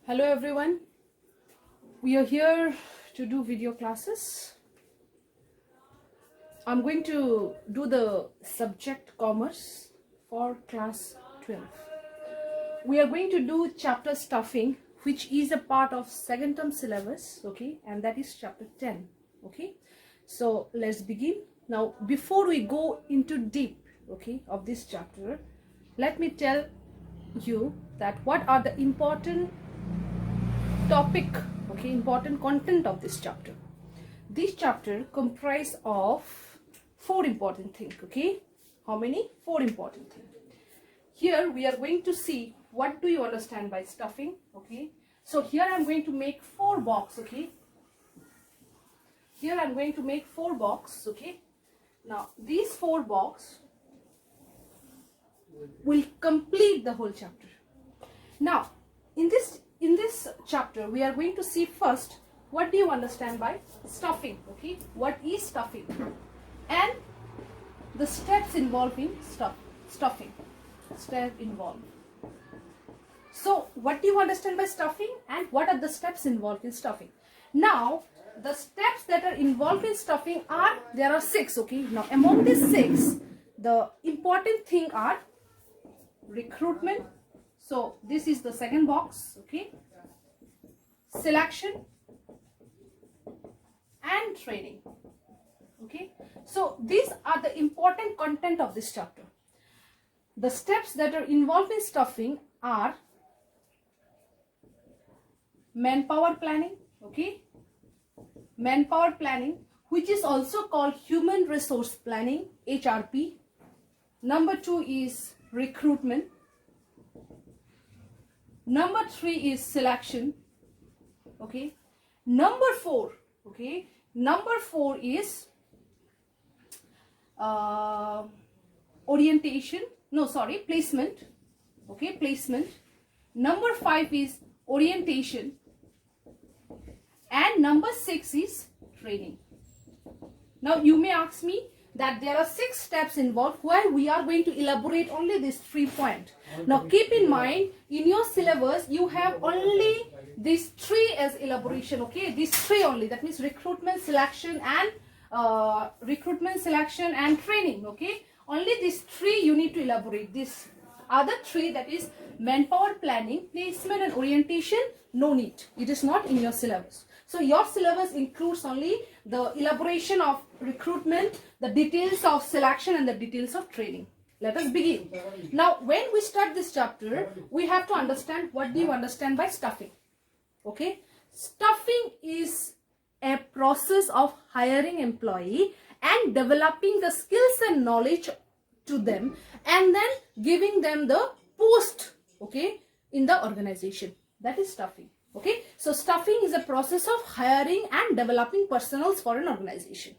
Hello everyone, we are here to do video classes. I'm going to do the subject commerce for class 12. We are going to do chapter stuffing, which is a part of second term syllabus, okay, and that is chapter 10, okay. So let's begin. Now before we go into deep, okay, of this chapter, let me tell you that what are the important topic, okay, important content of this chapter. This chapter comprise of 4 important things, okay. How many? 4 important things. Here we are going to see what do you understand by stuffing, okay. So here I'm going to make 4 box, okay. Here I'm going to make 4 box, okay. Now these 4 box will complete the whole chapter. Now in this chapter we are going to see first what do you understand by stuffing, okay. What is stuffing and the steps involved in stuffing. Step involved. So what do you understand by stuffing and what are the steps involved in stuffing? Now the steps that are involved in stuffing are, there are 6, okay. Now among these 6, the important thing are recruitment. So this is the second box, okay. Selection and training, okay. So these are the important content of this chapter. The steps that are involved in stuffing are manpower planning, okay. Manpower planning, which is also called human resource planning, HRP. Number 2 is recruitment. Number 3 is selection, okay. Number 4, okay. Number 4 is placement, okay, placement. Number 5 is orientation, and number 6 is training. Now you may ask me that there are 6 steps involved where we are going to elaborate only these 3 points. Now keep in mind, in your syllabus you have only these 3 as elaboration, okay. These 3 only, that means recruitment, selection and training, okay. Only these 3 you need to elaborate. This other 3, that is manpower planning, placement and orientation, no need. It is not in your syllabus. So your syllabus includes only the elaboration of recruitment, the details of selection and the details of training. Let us begin. Now when we start this chapter, we have to understand what do you understand by stuffing, okay. Stuffing is a process of hiring employee and developing the skills and knowledge to them and then giving them the post, okay, in the organization. That is stuffing, okay. So stuffing is a process of hiring and developing personnel for an organization.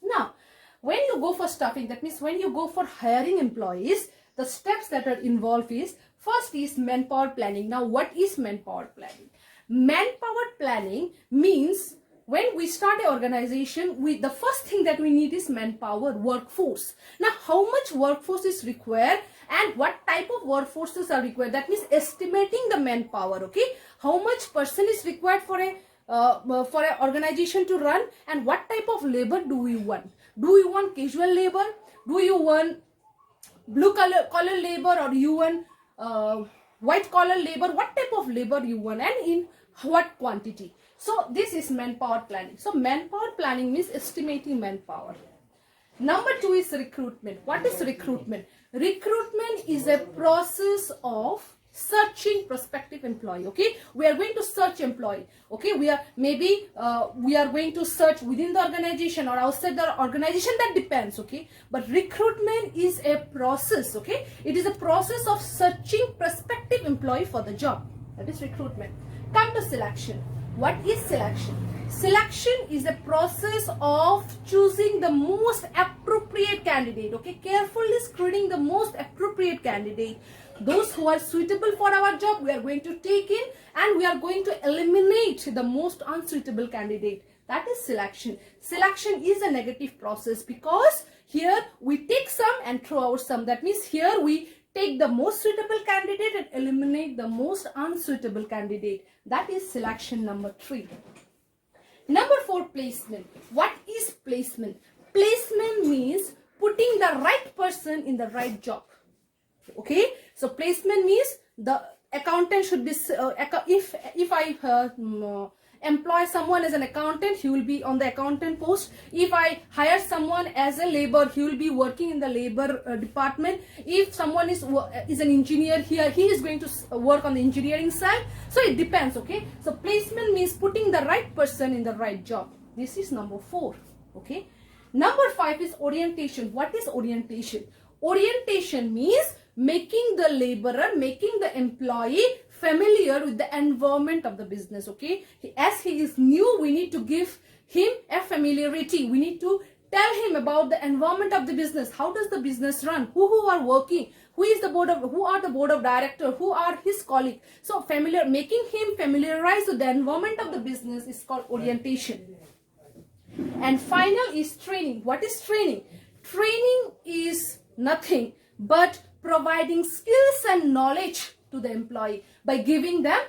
Now when you go for stuffing, that means when you go for hiring employees, the steps that are involved is, first is manpower planning. Now what is manpower planning? Manpower planning means when we start an organization, the first thing that we need is manpower, workforce. Now how much workforce is required and what type of workforces are required, that means estimating the manpower, okay. How much person is required for an organization to run and what type of labor do we want. Do you want casual labor? Do you want blue collar labor, or you want white collar labor? What type of labor you want and in what quantity? So this is manpower planning. So manpower planning means estimating manpower. Number 2 is recruitment. What is recruitment? Recruitment is a process of searching prospective employee, okay. We are going to search employee, okay. We are going to search within the organization or outside the organization, that depends, okay. But recruitment is a process, okay. It is a process of searching prospective employee for the job. That is recruitment. Come to selection. What is selection? Selection is a process of choosing the most appropriate candidate, okay. Carefully screening the most appropriate candidate. Those who are suitable for our job we are going to take in and we are going to eliminate the most unsuitable candidate. That is selection. Selection is a negative process because here we take some and throw out some. That means here we take the most suitable candidate and eliminate the most unsuitable candidate. That is selection number 3. Number 4, placement. What is placement? Placement means putting the right person in the right job. Okay, so placement means the accountant should be, if I employ someone as an accountant, he will be on the accountant post. If I hire someone as a labor, he will be working in the labor department. If someone is an engineer here, he is going to work on the engineering side. So it depends. Okay, so placement means putting the right person in the right job. This is number 4. Okay, number 5 is orientation. What is orientation? Orientation means making the laborer, making the employee familiar with the environment of the business. Okay, as he is new, we need to give him a familiarity. We need to tell him about the environment of the business. How does the business run? Who are working? Who are the board of director? Who are his colleagues? So making him familiarized with the environment of the business is called orientation. And final is training. What is training? Training is nothing but providing skills and knowledge to the employee by giving them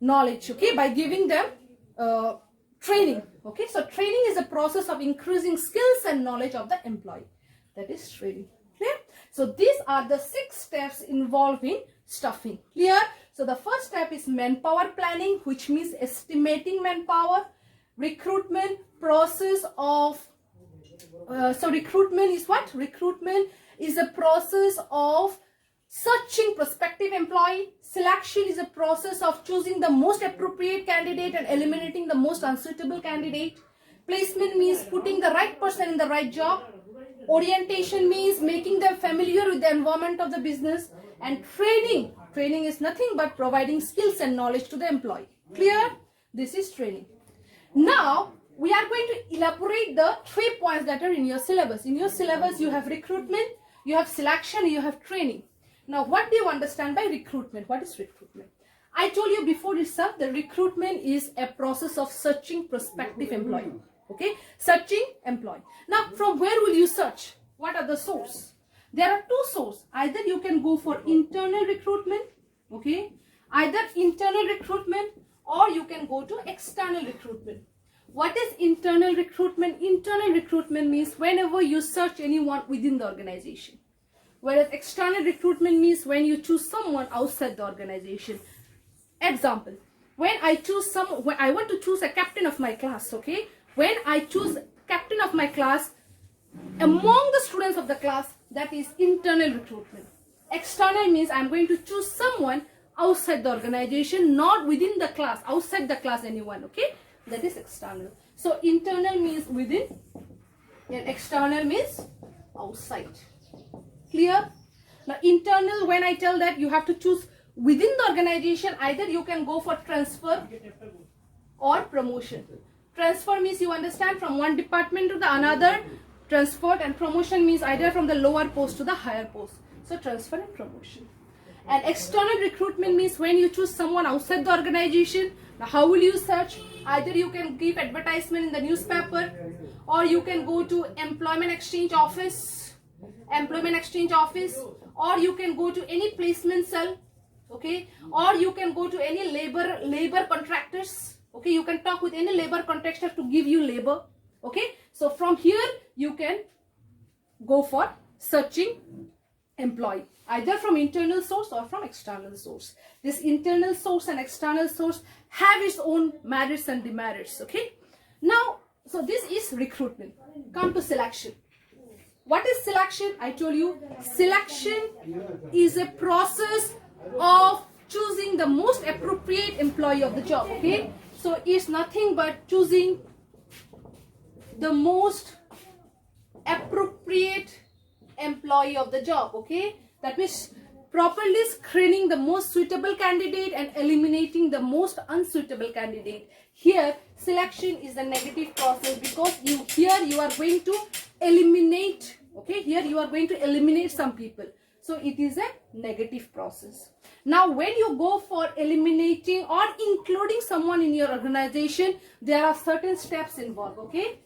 knowledge. Okay, by giving them training. Okay, so training is a process of increasing skills and knowledge of the employee. That is training. Clear? So these are the 6 steps involving staffing. Clear? So the first step is manpower planning, which means estimating manpower. Recruitment process of recruitment is what? Recruitment is a process of searching prospective employee. Selection is a process of choosing the most appropriate candidate and eliminating the most unsuitable candidate. Placement means putting the right person in the right job. Orientation means making them familiar with the environment of the business. And training is nothing but providing skills and knowledge to the employee. Clear? This is training. Now we are going to elaborate the 3 points that are in your syllabus. In your syllabus you have recruitment, you have selection, you have training. Now what do you understand by recruitment? What is recruitment? I told you before itself that recruitment is a process of searching prospective employee. Okay, searching employee. Now from where will you search? What are the sources? There are 2 sources. Either you can go for internal recruitment, okay, either internal recruitment, or you can go to external recruitment. What is internal recruitment? Internal recruitment means whenever you search anyone within the organization. Whereas external recruitment means when you choose someone outside the organization. Example, when I want to choose a captain of my class, okay? When I choose captain of my class among the students of the class, that is internal recruitment. External means I'm going to choose someone outside the organization, not within the class, outside the class anyone, okay? That is external. So internal means within and external means outside. Clear? Now internal, when I tell that you have to choose within the organization, either you can go for transfer or promotion. Transfer means, you understand, from one department to the another, transferred, and promotion means either from the lower post to the higher post. So transfer and promotion. And external recruitment means when you choose someone outside the organization. Now how will you search? Either you can give advertisement in the newspaper, or you can go to employment exchange office, or you can go to any placement cell, okay, or you can go to any labor contractors, okay, you can talk with any labor contractor to give you labor, okay. So from here you can go for searching employee, either from internal source or from external source. This internal source and external source have its own merits and demerits, okay. Now, so this is recruitment. Come to selection. What is selection? I told you, selection is a process of choosing the most appropriate employee of the job, okay. So it's nothing but choosing the most appropriate employee of the job, okay. That means properly screening the most suitable candidate and eliminating the most unsuitable candidate. Here selection is a negative process, because you are going to eliminate, okay, here you are going to eliminate some people, so it is a negative process. Now when you go for eliminating or including someone in your organization, there are certain steps involved, okay.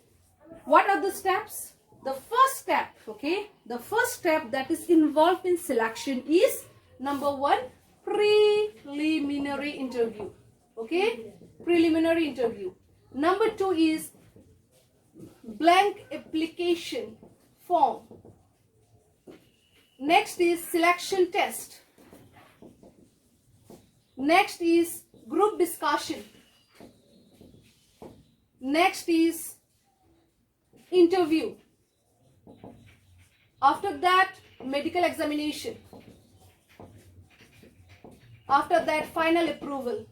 What are the steps? the first step, okay, the first step that is involved in selection is number 1, preliminary interview. Okay, preliminary interview. Number 2 is blank application form. Next is selection test. Next is group discussion. Next is interview. After that, medical examination. After that, final approval.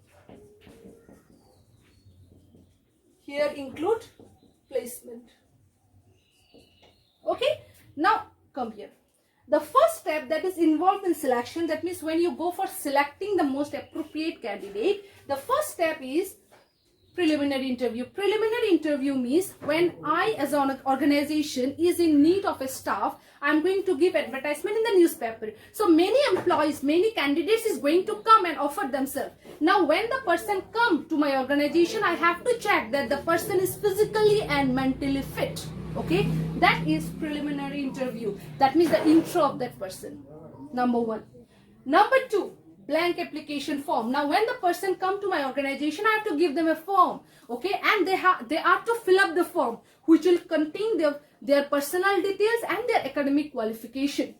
Here include placement. Okay, now come here. The first step that is involved in selection, that means when you go for selecting the most appropriate candidate, the first step is preliminary interview. Preliminary interview means when I as an organization is in need of a staff, I am going to give advertisement in the newspaper. So many employees, many candidates is going to come and offer themselves. Now when the person come to my organization, I have to check that the person is physically and mentally fit. Okay, that is preliminary interview. That means the intro of that person. Number 1. Number 2, blank application form. Now when the person come to my organization, I have to give them a form. Okay, and they are to fill up the form, which will contain their personal details and their academic qualification.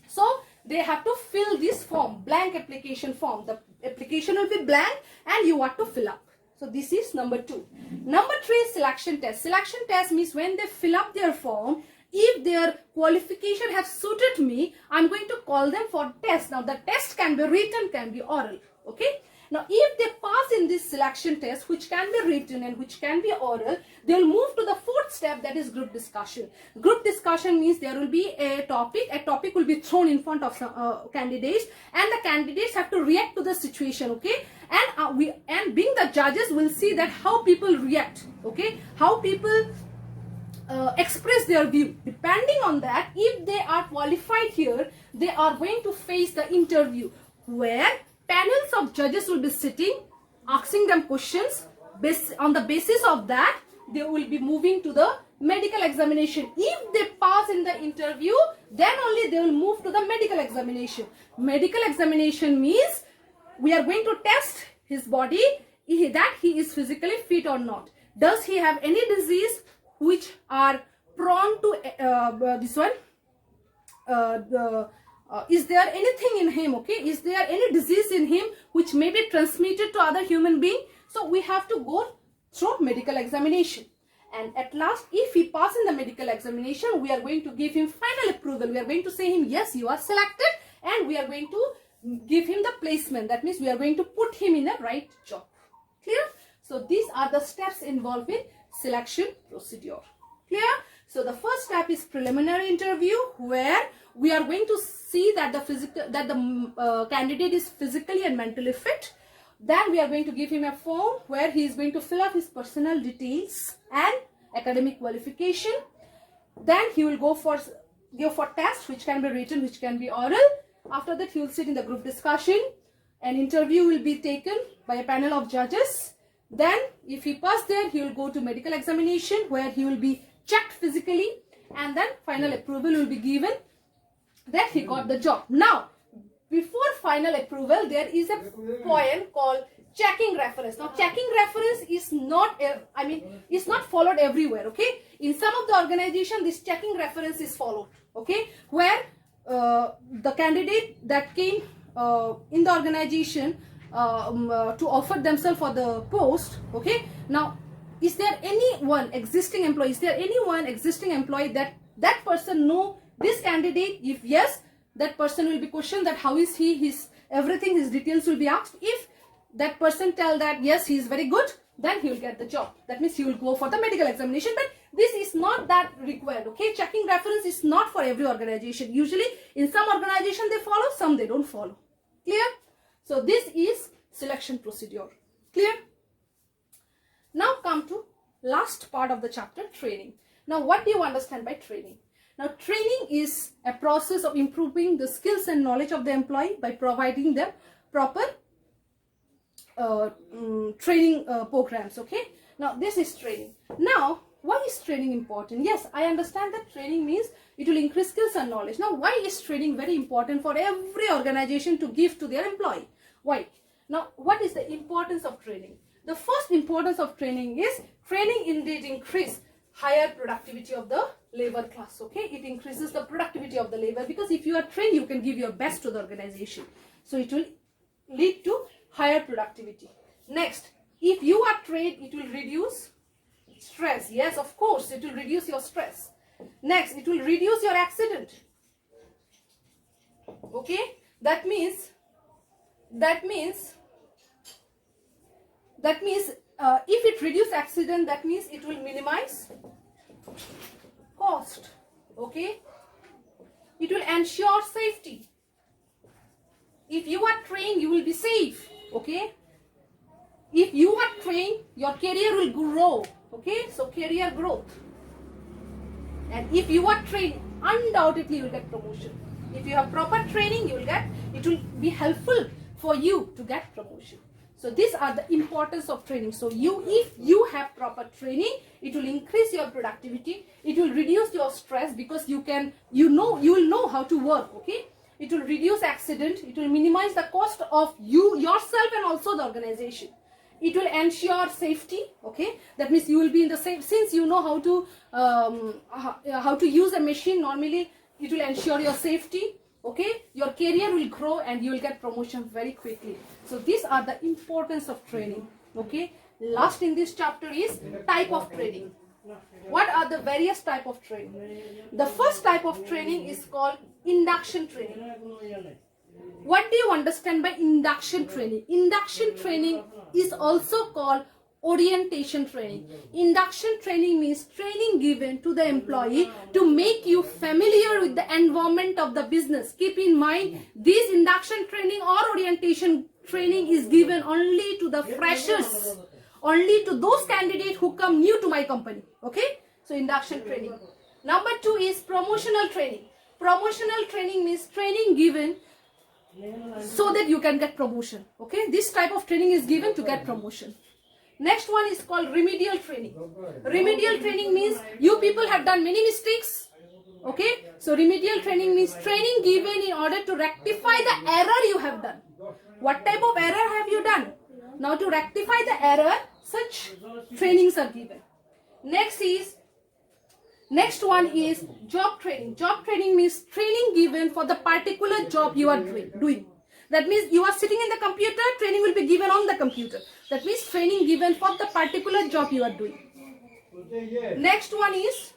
So they have to fill this form, blank application form. The application will be blank and you have to fill up. So this is number 2. Number 3 is selection test. Selection test means when they fill up their form, if their qualification has suited me, I'm going to call them for test. Now the test can be written, can be oral. Okay. Now if they pass in this selection test, which can be written and which can be oral, they'll move to the 4th step, that is group discussion. Group discussion means there will be a topic will be thrown in front of some candidates, and the candidates have to react to the situation. Okay, and being the judges will see that how people react. Okay, how people express their view. Depending on that, if they are qualified here, they are going to face the interview where panels of judges will be sitting, asking them questions. On the basis of that, they will be moving to the medical examination. If they pass in the interview, then only they will move to the medical examination. Medical examination means we are going to test his body, that he is physically fit or not. Does he have any disease which are prone to this one? Is there anything in him? Okay, is there any disease in him which may be transmitted to other human being? So we have to go through medical examination, and at last, if he passes in the medical examination, we are going to give him final approval. We are going to say him, yes, you are selected, and we are going to give him the placement. That means we are going to put him in the right job. Clear? So these are the steps involved in selection procedure. Clear? So the first step is preliminary interview, where we are going to see that the candidate is physically and mentally fit. Then we are going to give him a form where he is going to fill up his personal details and academic qualification. Then he will go for tests, which can be written, which can be oral. After that, he will sit in the group discussion. An interview will be taken by a panel of judges. Then if he passed there, he will go to medical examination, where he will be checked physically, and then final approval will be given that he got the job. Now, before final approval, there is a point called checking reference. Now, checking reference is not, it's not followed everywhere. Okay, in some of the organization, this checking reference is followed. Okay, where the candidate that came in the organization to offer themselves for the post. Okay, now, is there anyone existing employee? Is there anyone existing employee that person know this candidate? If yes, that person will be questioned that how is he, his details will be asked. If that person tell that yes, he is very good, then he will get the job. That means he will go for the medical examination. But this is not that required. Okay, checking reference is not for every organization. Usually in some organization they follow, some they don't follow. Clear? So this is selection procedure. Clear? Now come to last part of the chapter, training. Now what do you understand by training? Now training is a process of improving the skills and knowledge of the employee by providing them proper training programs. Okay, now this is training. Now why is training important? Yes, I understand that training means it will increase skills and knowledge. Now, why is training very important for every organization to give to their employee? Why? Now, what is the importance of training? The first importance of training is training indeed increase higher productivity of the labor class. Okay, it increases the productivity of the labor, because if you are trained, you can give your best to the organization. So it will lead to higher productivity. Next, if you are trained, it will reduce stress. Yes, of course, it will reduce your stress. Next, it will reduce your accident. Okay, that means if it reduces accident, that means it will minimize cost. Okay, it will ensure safety. If you are trained, you will be safe. Okay, if you are trained, your career will grow. Okay, so career growth. And if you are trained, undoubtedly you will get promotion. If you have proper training, it will be helpful for you to get promotion. So these are the importance of training. So if you have proper training, it will increase your productivity. It will reduce your stress, because you will know how to work. Okay, it will reduce accident. It will minimize the cost of yourself and also the organization. It will ensure safety. Okay, that means you will be in the same, since you know how to use a machine normally, it will ensure your safety. Okay, your career will grow and you will get promotion very quickly. So these are the importance of training. Okay, last in this chapter is type of training. What are the various type of training? The first type of training is called induction training. What do you understand by induction training? Induction training is also called orientation training. Induction training means training given to the employee to make you familiar with the environment of the business. Keep in mind, this induction training or orientation training is given only to the freshers, only to those candidates who come new to my company. Okay, so induction training. Number 2 is promotional training. Promotional training means training given so that you can get promotion. Okay, this type of training is given to get promotion. Next one is called remedial training. Remedial training means you people have done many mistakes. Okay, so remedial training means training given in order to rectify the error you have done. What type of error have you done? Now to rectify the error, such trainings are given. Next one is job training. Job training means training given for the particular job you are doing. That means you are sitting in the computer, training will be given on the computer. That means training given for the particular job you are doing. Next one is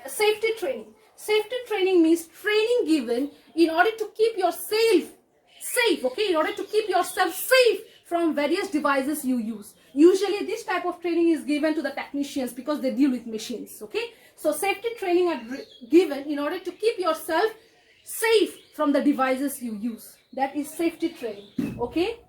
safety training. Safety training means training given in order to keep yourself safe. Okay, in order to keep yourself safe from various devices you use. Usually this type of training is given to the technicians because they deal with machines. Okay, so safety training are given in order to keep yourself safe from the devices you use. That is safety training. Okay,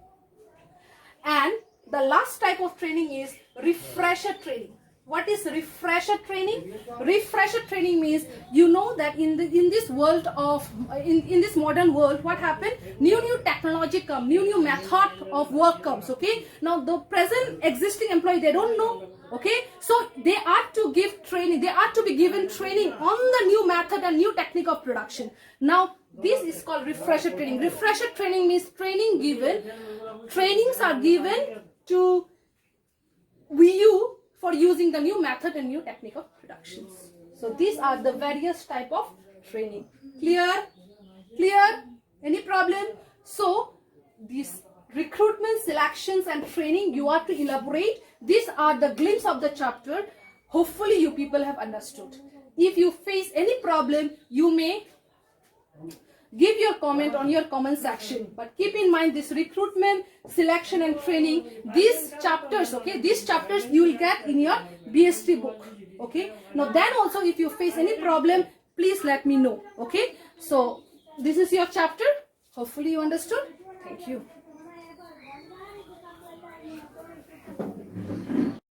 and the last type of training is refresher training. What is refresher training? Refresher training means, you know that in this world of in this modern world, what happened? New technology come, new method of work comes. Okay, now the present existing employee, they don't know. Okay, so they are to give training, they are to be given training on the new method and new technique of production. Now this is called refresher training. Refresher training means trainings are given to you for using the new method and new technique of productions. So these are the various type of training. Clear? Any problem? So these recruitment, selections and training you are to elaborate. These are the glimpse of the chapter. Hopefully you people have understood. If you face any problem, you may give your comment on your comment section. But keep in mind, this recruitment, selection and training, these chapters, okay, these chapters you will get in your BST book. Okay, now then also if you face any problem, please let me know. Okay, so this is your chapter. Hopefully you understood. Thank you.